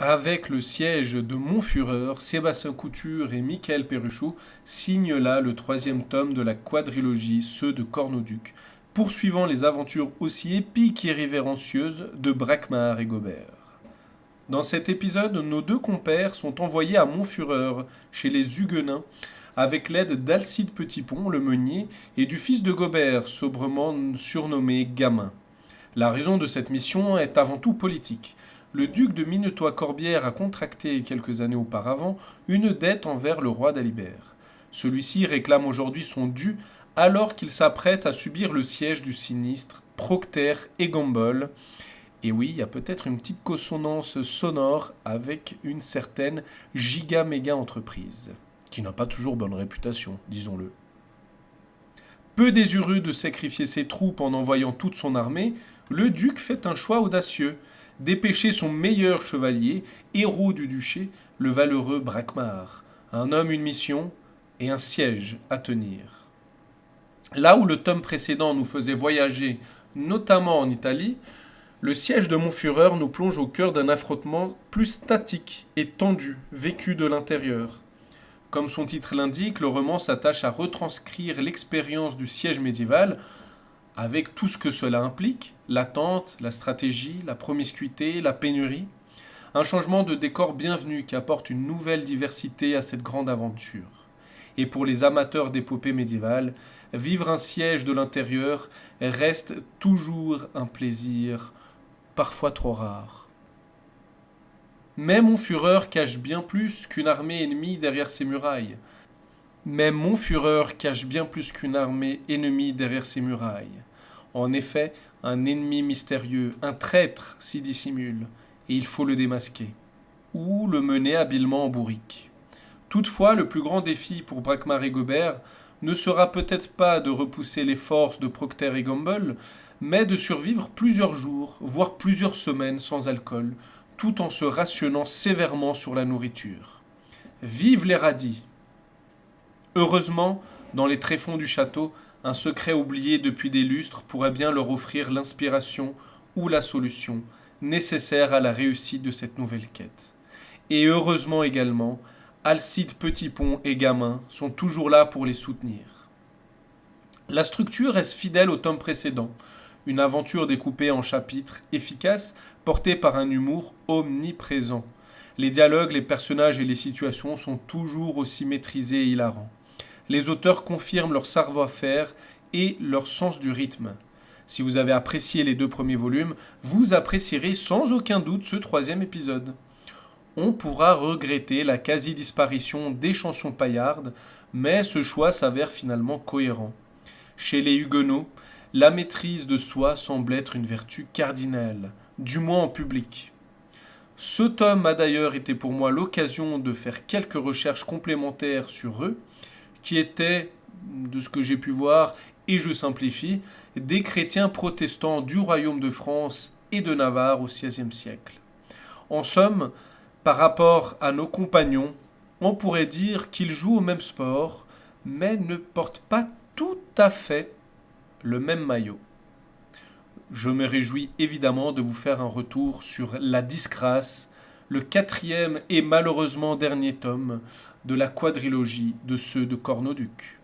Avec le siège de Montfureur, Sébastien Couture et Michael Perruchot signent là le troisième tome de la quadrilogie Ceux de Cornauduc, poursuivant les aventures aussi épiques et révérencieuses de Braquemar et Gobert. Dans cet épisode, nos deux compères sont envoyés à Montfureur, chez les Huguenots, avec l'aide d'Alcide Petitpont, le meunier, et du fils de Gobert, sobrement surnommé Gamin. La raison de cette mission est avant tout politique. Le duc de Minetois-Corbière a contracté quelques années auparavant une dette envers le roi d'Alibert. Celui-ci réclame aujourd'hui son dû alors qu'il s'apprête à subir le siège du sinistre Procter et Gamble. Et oui, il y a peut-être une petite consonance sonore avec une certaine giga-méga entreprise, qui n'a pas toujours bonne réputation, disons-le. Peu désireux de sacrifier ses troupes en envoyant toute son armée, le duc fait un choix audacieux, dépêcher son meilleur chevalier, héros du duché, le valeureux Braquemar, un homme, une mission et un siège à tenir. Là où le tome précédent nous faisait voyager, notamment en Italie, le siège de Montfureur nous plonge au cœur d'un affrontement plus statique et tendu, vécu de l'intérieur. Comme son titre l'indique, le roman s'attache à retranscrire l'expérience du siège médiéval avec tout ce que cela implique, l'attente, la stratégie, la promiscuité, la pénurie. Un changement de décor bienvenu qui apporte une nouvelle diversité à cette grande aventure. Et pour les amateurs d'épopée médiévale, vivre un siège de l'intérieur reste toujours un plaisir, parfois trop rare. Mais Montfureur cache bien plus qu'une armée ennemie derrière ses murailles. Mais Montfureur cache bien plus qu'une armée ennemie derrière ses murailles. En effet, un ennemi mystérieux, un traître s'y dissimule, et il faut le démasquer, ou le mener habilement en bourrique. Toutefois, le plus grand défi pour Braquemar et Gobert ne sera peut-être pas de repousser les forces de Procter et Gamble, mais de survivre plusieurs jours, voire plusieurs semaines sans alcool, tout en se rationnant sévèrement sur la nourriture. Vive les radis! Heureusement, dans les tréfonds du château, un secret oublié depuis des lustres pourrait bien leur offrir l'inspiration ou la solution nécessaire à la réussite de cette nouvelle quête. Et heureusement également, Alcide Petitpont et Gamin sont toujours là pour les soutenir. La structure reste fidèle au tome précédent, une aventure découpée en chapitres efficaces, portée par un humour omniprésent. Les dialogues, les personnages et les situations sont toujours aussi maîtrisés et hilarants. Les auteurs confirment leur savoir-faire et leur sens du rythme. Si vous avez apprécié les deux premiers volumes, vous apprécierez sans aucun doute ce troisième épisode. On pourra regretter la quasi-disparition des chansons paillardes, mais ce choix s'avère finalement cohérent. Chez les Huguenots, la maîtrise de soi semble être une vertu cardinale, du moins en public. Ce tome a d'ailleurs été pour moi l'occasion de faire quelques recherches complémentaires sur eux, qui étaient, de ce que j'ai pu voir, et je simplifie, des chrétiens protestants du royaume de France et de Navarre au XVIe siècle. En somme, par rapport à nos compagnons, on pourrait dire qu'ils jouent au même sport, mais ne portent pas tout à fait le même maillot. Je me réjouis évidemment de vous faire un retour sur La Disgrâce, le quatrième et malheureusement dernier tome de la quadrilogie de Ceux de Cornauduc.